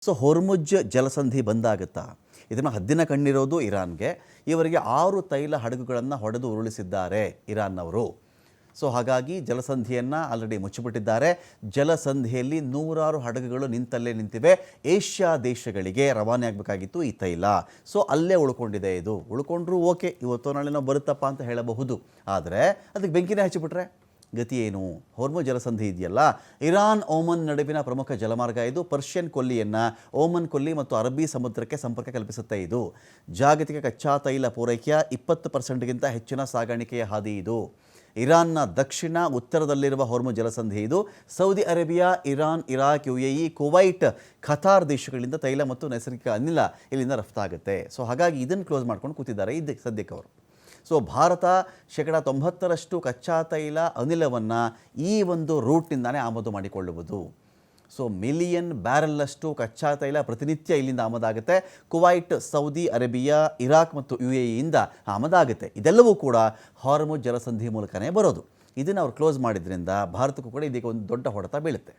ಹೊರ್ಮುಜ್ ಜಲಸಂಧಿ ಬಂದಾಗುತ್ತಾ ಇದನ್ನು ಹದ್ದಿನ ಕಣ್ಣಿರೋದು ಇರಾನ್ಗೆ. ಇವರಿಗೆ 6 ತೈಲ ಹಡಗುಗಳನ್ನು ಹೊಡೆದು ಉರುಳಿಸಿದ್ದಾರೆ ಇರಾನ್ನವರು. ಹಾಗಾಗಿ ಜಲಸಂಧಿಯನ್ನು ಆಲ್ರೆಡಿ ಮುಚ್ಚಿಬಿಟ್ಟಿದ್ದಾರೆ. ಜಲಸಂಧಿಯಲ್ಲಿ 100 ಹಡಗುಗಳು ನಿಂತಿವೆ. ಏಷ್ಯಾ ದೇಶಗಳಿಗೆ ರವಾನೆ ಆಗಬೇಕಾಗಿತ್ತು ಈ ತೈಲ. ಅಲ್ಲೇ ಉಳ್ಕೊಂಡಿದೆ. ಇದು ಉಳ್ಕೊಂಡ್ರೂ ಓಕೆ, ಇವತ್ತು ನಾಳೆನೋ ಬರುತ್ತಪ್ಪ ಅಂತ ಹೇಳಬಹುದು. ಆದರೆ ಅದಕ್ಕೆ ಬೆಂಕಿನೇ ಹಚ್ಚಿಬಿಟ್ರೆ ಗತಿ ಏನು? ಹೊರ್ಮುಜ್ ಜಲಸಂಧಿ ಇದೆಯಲ್ಲ, ಇರಾನ್ ಓಮನ್ ನಡುವಿನ ಪ್ರಮುಖ ಜಲಮಾರ್ಗ ಇದು. ಪರ್ಷಿಯನ್ ಕೊಲ್ಲಿಯನ್ನು ಓಮನ್ ಕೊಲ್ಲಿ ಮತ್ತು ಅರಬ್ಬಿ ಸಮುದ್ರಕ್ಕೆ ಸಂಪರ್ಕ ಕಲ್ಪಿಸುತ್ತೆ. ಇದು ಜಾಗತಿಕ ಕಚ್ಚಾ ತೈಲ ಪೂರೈಕೆಯ 20%ಗಿಂತ ಹೆಚ್ಚಿನ ಸಾಗಾಣಿಕೆಯ ಹಾದಿ. ಇದು ಇರಾನ್ನ ದಕ್ಷಿಣ ಉತ್ತರದಲ್ಲಿರುವ ಹೊರ್ಮುಜ್ ಜಲಸಂಧಿ. ಇದು Saudi Arabia, Iran, Iraq, UAE, Kuwait, Qatar ದೇಶಗಳಿಂದ ತೈಲ ಮತ್ತು ನೈಸರ್ಗಿಕ ಅನಿಲ ಇಲ್ಲಿಂದ ರಫ್ತಾಗುತ್ತೆ. ಹಾಗಾಗಿ ಇದನ್ನು ಕ್ಲೋಸ್ ಮಾಡ್ಕೊಂಡು ಕೂತಿದ್ದಾರೆ ಸದ್ಯಕ್ಕೆ ಅವರು. ಭಾರತ 90% ಕಚ್ಚಾ ತೈಲ ಅನಿಲವನ್ನು ಈ ಒಂದು ರೂಟ್ನಿಂದಾನೇ ಆಮದು ಮಾಡಿಕೊಳ್ಳುವುದು. ಮಿಲಿಯನ್ ಬ್ಯಾರಲ್ಲಷ್ಟು ಕಚ್ಚಾ ತೈಲ ಪ್ರತಿನಿತ್ಯ ಇಲ್ಲಿಂದ ಆಮದಾಗುತ್ತೆ. ಕುವೈಟ್, ಸೌದಿ ಅರೇಬಿಯಾ, ಇರಾಕ್ ಮತ್ತು UAEಯಿಂದ ಆಮದಾಗುತ್ತೆ. ಇದೆಲ್ಲವೂ ಕೂಡ ಹೊರ್ಮುಜ್ ಜಲಸಂಧಿ ಮೂಲಕನೇ ಬರೋದು. ಇದನ್ನು ಅವ್ರು ಕ್ಲೋಸ್ ಮಾಡಿದ್ರಿಂದ ಭಾರತಕ್ಕೂ ಕೂಡ ಇದಕ್ಕೆ ಒಂದು ದೊಡ್ಡ ಹೊಡೆತ ಬೀಳುತ್ತೆ.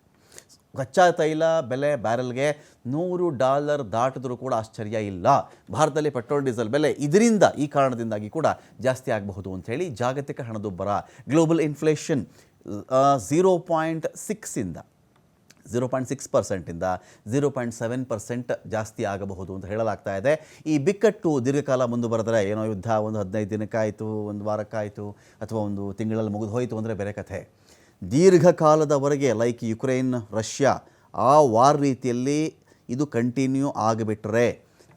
ಕಚ್ಚಾ ತೈಲ ಬೆಲೆ ಬ್ಯಾರಲ್ಗೆ $100 ದಾಟಿದ್ರೂ ಕೂಡ ಆಶ್ಚರ್ಯ ಇಲ್ಲ. ಭಾರತದಲ್ಲಿ ಪೆಟ್ರೋಲ್ ಡೀಸೆಲ್ ಬೆಲೆ ಈ ಕಾರಣದಿಂದಾಗಿ ಕೂಡ ಜಾಸ್ತಿ ಆಗಬಹುದು ಅಂಥೇಳಿ ಜಾಗತಿಕ ಹಣದುಬ್ಬರ ಗ್ಲೋಬಲ್ ಇನ್ಫ್ಲೇಷನ್ 0.6% 0.7% ಜಾಸ್ತಿ ಆಗಬಹುದು ಅಂತ ಹೇಳಲಾಗ್ತಾ ಇದೆ. ಈ ಬಿಕ್ಕಟ್ಟು ದೀರ್ಘಕಾಲ ಮುಂದುವರೆದರೆ, ಏನೋ ಯುದ್ಧ ಒಂದು 15 ದಿನಕ್ಕಾಯಿತು, ಒಂದು ವಾರಕ್ಕಾಯಿತು, ಅಥವಾ ಒಂದು ತಿಂಗಳಲ್ಲಿ ಮುಗಿದು ಹೋಯಿತು ಅಂದರೆ ಬೇರೆ ಕಥೆ. ದೀರ್ಘಕಾಲದವರೆಗೆ ಲೈಕ್ ಯುಕ್ರೇನ್, ರಷ್ಯಾ ಆ ವಾರ್ ರೀತಿಯಲ್ಲಿ ಇದು ಕಂಟಿನ್ಯೂ ಆಗಿಬಿಟ್ರೆ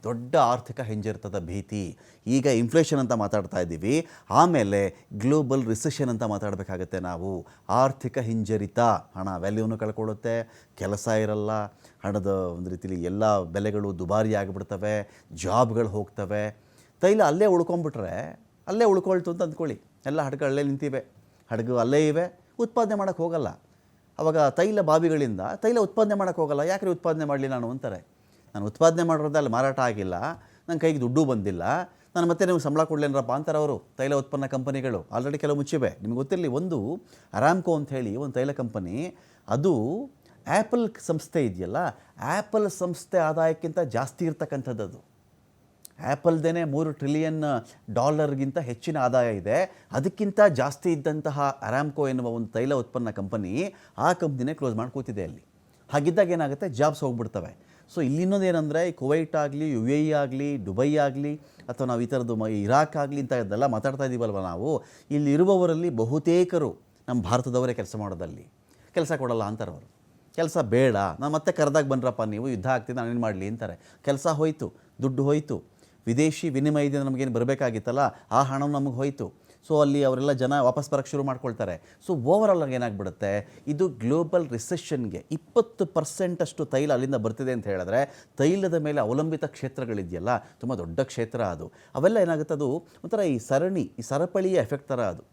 ದೊಡ್ಡ ಆರ್ಥಿಕ ಹಿಂಜರಿತದ ಭೀತಿ. ಈಗ ಇನ್ಫ್ಲೇಷನ್ ಅಂತ ಮಾತಾಡ್ತಾ ಇದ್ದೀವಿ, ಆಮೇಲೆ ಗ್ಲೋಬಲ್ ರಿಸೆಷನ್ ಅಂತ ಮಾತಾಡಬೇಕಾಗತ್ತೆ ನಾವು. ಆರ್ಥಿಕ ಹಿಂಜರಿತ, ಹಣ ವ್ಯಾಲ್ಯೂನು ಕಳ್ಕೊಳ್ಳುತ್ತೆ, ಕೆಲಸ ಇರಲ್ಲ, ಹಣದ ಒಂದು ರೀತಿಯಲ್ಲಿ ಎಲ್ಲ ಬೆಲೆಗಳು ದುಬಾರಿ ಆಗಿಬಿಡ್ತವೆ, ಜಾಬ್ಗಳು ಹೋಗ್ತವೆ. ತೈಲ ಅಲ್ಲೇ ಉಳ್ಕೊಂಬಿಟ್ರೆ ಅಲ್ಲೇ ಉಳ್ಕೊಳ್ತು ಅಂತ ಅಂದ್ಕೊಳ್ಳಿ. ಎಲ್ಲ ಹಡಗು ಅಲ್ಲೇ ನಿಂತಿವೆ, ಹಡಗು ಅಲ್ಲೇ ಇವೆ, ಉತ್ಪಾದನೆ ಮಾಡೋಕ್ಕೆ ಹೋಗಲ್ಲ. ಆವಾಗ ತೈಲ ಬಾವಿಗಳಿಂದ ತೈಲ ಉತ್ಪಾದನೆ ಮಾಡೋಕ್ಕೆ ಹೋಗಲ್ಲ. ಯಾಕ್ರಿ ಉತ್ಪಾದನೆ ಮಾಡಲಿ ನಾನು ಅಂತಾರೆ. ನಾನು ಉತ್ಪಾದನೆ ಮಾಡೋದ್ರಲ್ಲಿ ಅಲ್ಲಿ ಮಾರಾಟ ಆಗಿಲ್ಲ, ನನ್ನ ಕೈಗೆ ದುಡ್ಡು ಬಂದಿಲ್ಲ, ನಾನು ಮತ್ತೆ ನಿಮ್ಗೆ ಸಂಬಳ ಕೊಡಲೇನರಪ್ಪ ಅಂತಾರೆ ಅವರು. ತೈಲ ಉತ್ಪನ್ನ ಕಂಪನಿಗಳು ಆಲ್ರೆಡಿ ಕೆಲವು ಮುಚ್ಚಿವೆ. ನಿಮ್ಗೆ ಗೊತ್ತಿರಲಿ, ಒಂದು ಅರಾಮ್ಕೋ ಅಂತ ಹೇಳಿ ಒಂದು ತೈಲ ಕಂಪನಿ, ಅದು ಆ್ಯಪಲ್ ಸಂಸ್ಥೆ ಇದೆಯಲ್ಲ, ಆ್ಯಪಲ್ ಸಂಸ್ಥೆ ಆದಾಯಕ್ಕಿಂತ ಜಾಸ್ತಿ ಇರ್ತಕ್ಕಂಥದ್ದು. ಅದು ಆ್ಯಪಲ್ದೇನೆ $3 ಟ್ರಿಲಿಯನ್ ಹೆಚ್ಚಿನ ಆದಾಯ ಇದೆ. ಅದಕ್ಕಿಂತ ಜಾಸ್ತಿ ಇದ್ದಂತಹ ಅರಾಮ್ಕೋ ಎನ್ನುವ ಒಂದು ತೈಲ ಉತ್ಪನ್ನ ಕಂಪನಿ, ಆ ಕಂಪ್ನಿನೇ ಕ್ಲೋಸ್ ಮಾಡಿ ಕೂತಿದೆ ಅಲ್ಲಿ. ಹಾಗಿದ್ದಾಗ ಏನಾಗುತ್ತೆ, ಜಾಬ್ಸ್ ಹೋಗ್ಬಿಡ್ತವೆ. ಇಲ್ಲಿ ಇನ್ನೊಂದು ಏನಂದರೆ, ಕುವೈಟ್ ಆಗಲಿ, UAE ಆಗಲಿ, ದುಬೈ ಆಗಲಿ, ಅಥವಾ ನಾವು ಈ ಥರದ್ದು ಇರಾಕ್ ಆಗಲಿ ಇಂಥದ್ದೆಲ್ಲ ಮಾತಾಡ್ತಾ ಇದ್ದೀವಲ್ವ ನಾವು, ಇಲ್ಲಿರುವವರಲ್ಲಿ ಬಹುತೇಕರು ನಮ್ಮ ಭಾರತದವರೇ ಕೆಲಸ ಮಾಡೋದಲ್ಲಿ. ಕೆಲಸ ಕೊಡಲ್ಲ ಅಂತಾರೆ ಅವರು. ಕೆಲಸ ಬೇಡ, ನಾನು ಮತ್ತೆ ಕರೆದಾಗ ಬನ್ರಪ್ಪ, ನೀವು ಯುದ್ಧ ಆಗ್ತಿದ್ದು ನಾನೇನು ಮಾಡಲಿ ಅಂತಾರೆ. ಕೆಲಸ ಹೋಯಿತು, ದುಡ್ಡು ಹೋಯಿತು, ವಿದೇಶಿ ವಿನಿಮಯದಿಂದ ನಮಗೇನು ಬರಬೇಕಾಗಿತ್ತಲ್ಲ ಆ ಹಣ ನಮಗೆ ಹೋಯಿತು. ಅಲ್ಲಿ ಅವರೆಲ್ಲ ಜನ ವಾಪಸ್ ಬರೋಕ್ಕೆ ಶುರು ಮಾಡ್ಕೊಳ್ತಾರೆ. ಓವರಾಲ್ ಏನಾಗ್ಬಿಡುತ್ತೆ, ಇದು ಗ್ಲೋಬಲ್ ರಿಸೆಷನ್ಗೆ 20% ತೈಲ ಅಲ್ಲಿಂದ ಬರ್ತಿದೆ ಅಂತ ಹೇಳಿದ್ರೆ, ತೈಲದ ಮೇಲೆ ಅವಲಂಬಿತ ಕ್ಷೇತ್ರಗಳಿದೆಯಲ್ಲ, ತುಂಬ ದೊಡ್ಡ ಕ್ಷೇತ್ರ ಅದು. ಅವೆಲ್ಲ ಏನಾಗುತ್ತೆ, ಅದು ಒಂಥರ ಈ ಸರಪಳಿಯ ಎಫೆಕ್ಟ್ ಥರ, ಅದು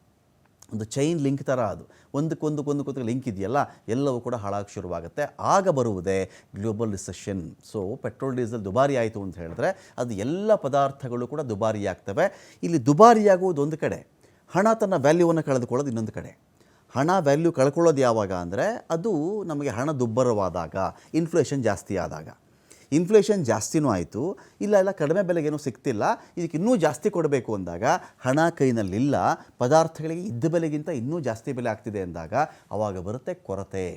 ಒಂದು ಚೈನ್ ಲಿಂಕ್ ಥರ. ಅದು ಒಂದಕ್ಕೊಂದು ಲಿಂಕ್ ಇದೆಯಲ್ಲ, ಎಲ್ಲವೂ ಕೂಡ ಹಾಳಾಗಿ ಶುರುವಾಗುತ್ತೆ. ಆಗ ಬರುವುದೇ ಗ್ಲೋಬಲ್ ರಿಸೆಷನ್. ಪೆಟ್ರೋಲ್ ಡೀಸೆಲ್ ದುಬಾರಿ ಆಯಿತು ಅಂತ ಹೇಳಿದ್ರೆ, ಅದು ಎಲ್ಲ ಪದಾರ್ಥಗಳು ಕೂಡ ದುಬಾರಿ ಆಗ್ತವೆ. ಇಲ್ಲಿ ದುಬಾರಿಯಾಗುವುದು ಒಂದು ಕಡೆ, ಹಣ ತನ್ನ ವ್ಯಾಲ್ಯೂವನ್ನು ಕಳೆದುಕೊಳ್ಳೋದು ಇನ್ನೊಂದು ಕಡೆ. ಹಣ ವ್ಯಾಲ್ಯೂ ಕಳ್ಕೊಳ್ಳೋದು ಯಾವಾಗ ಅಂದರೆ, ಅದು ನಮಗೆ ಹಣ ದುಬ್ಬರವಾದಾಗ, ಇನ್ಫ್ಲೇಷನ್ ಜಾಸ್ತಿ ಆದಾಗ. ಇನ್ಫ್ಲೇಷನ್ ಜಾಸ್ತಿನೂ ಆಯಿತು, ಇಲ್ಲ ಕಡಿಮೆ ಬೆಲೆಗೇನೂ ಸಿಗ್ತಿಲ್ಲ, ಇದಕ್ಕೆ ಇನ್ನೂ ಜಾಸ್ತಿ ಕೊಡಬೇಕು ಅಂದಾಗ, ಹಣ ಕೈನಲ್ಲಿಲ್ಲ, ಪದಾರ್ಥಗಳಿಗೆ ಇದ್ದ ಬೆಲೆಗಿಂತ ಇನ್ನೂ ಜಾಸ್ತಿ ಬೆಲೆ ಆಗ್ತಿದೆ ಅಂದಾಗ ಆವಾಗ ಬರುತ್ತೆ ಕೊರತೆ.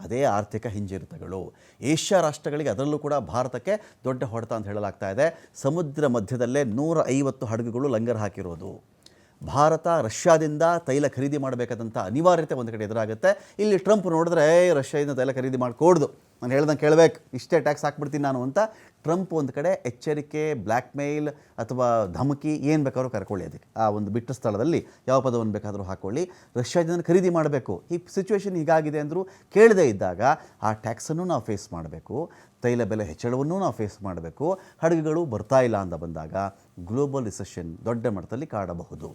ಅದೇ ಆರ್ಥಿಕ ಹಿಂಜರಿತಗಳು. ಏಷ್ಯಾ ರಾಷ್ಟ್ರಗಳಿಗೆ, ಅದರಲ್ಲೂ ಕೂಡ ಭಾರತಕ್ಕೆ ದೊಡ್ಡ ಹೊಡೆತ ಅಂತ ಹೇಳಲಾಗ್ತಾ ಇದೆ. ಸಮುದ್ರ ಮಧ್ಯದಲ್ಲೇ 150 ಹಡಗುಗಳು ಲಂಗರ್ ಹಾಕಿರೋದು. ಭಾರತ ರಷ್ಯಾದಿಂದ ತೈಲ ಖರೀದಿ ಮಾಡಬೇಕಾದಂಥ ಅನಿವಾರ್ಯತೆ ಒಂದು ಕಡೆ ಎದುರಾಗುತ್ತೆ. ಇಲ್ಲಿ ಟ್ರಂಪ್ ನೋಡಿದ್ರೆ, ರಷ್ಯಾದಿಂದ ತೈಲ ಖರೀದಿ ಮಾಡಿಕೊಡ್ದು, ನಾನು ಹೇಳ್ದಂಗೆ ಕೇಳಬೇಕು, ಇಷ್ಟೇ ಟ್ಯಾಕ್ಸ್ ಹಾಕ್ಬಿಡ್ತೀನಿ ನಾನು ಅಂತ ಟ್ರಂಪ್ ಒಂದು ಕಡೆ ಎಚ್ಚರಿಕೆ, ಬ್ಲ್ಯಾಕ್ ಮೇಲ್ ಅಥವಾ ಧಮಕಿ ಏನು ಬೇಕಾದ್ರೂ ಕರ್ಕೊಳ್ಳಿ. ಅದಕ್ಕೆ ಆ ಒಂದು ಬಿಟ್ಟ ಸ್ಥಳದಲ್ಲಿ ಯಾವ ಪದವನ್ನು ಬೇಕಾದರೂ ಹಾಕ್ಕೊಳ್ಳಿ, ರಷ್ಯಾದಿಂದ ಖರೀದಿ ಮಾಡಬೇಕು. ಈ ಸಿಚುವೇಷನ್ ಹೀಗಾಗಿದೆ ಅಂದರೂ ಕೇಳದೇ ಇದ್ದಾಗ ಆ ಟ್ಯಾಕ್ಸನ್ನು ನಾವು ಫೇಸ್ ಮಾಡಬೇಕು, ತೈಲ ಬೆಲೆ ಹೆಚ್ಚಳವನ್ನೂ ನಾವು ಫೇಸ್ ಮಾಡಬೇಕು. ಹಡಗುಗಳು ಬರ್ತಾ ಇಲ್ಲ ಅಂತ ಬಂದಾಗ ಗ್ಲೋಬಲ್ ರಿಸೆಷನ್ ದೊಡ್ಡ ಮಟ್ಟದಲ್ಲಿ ಕಾಡಬಹುದು.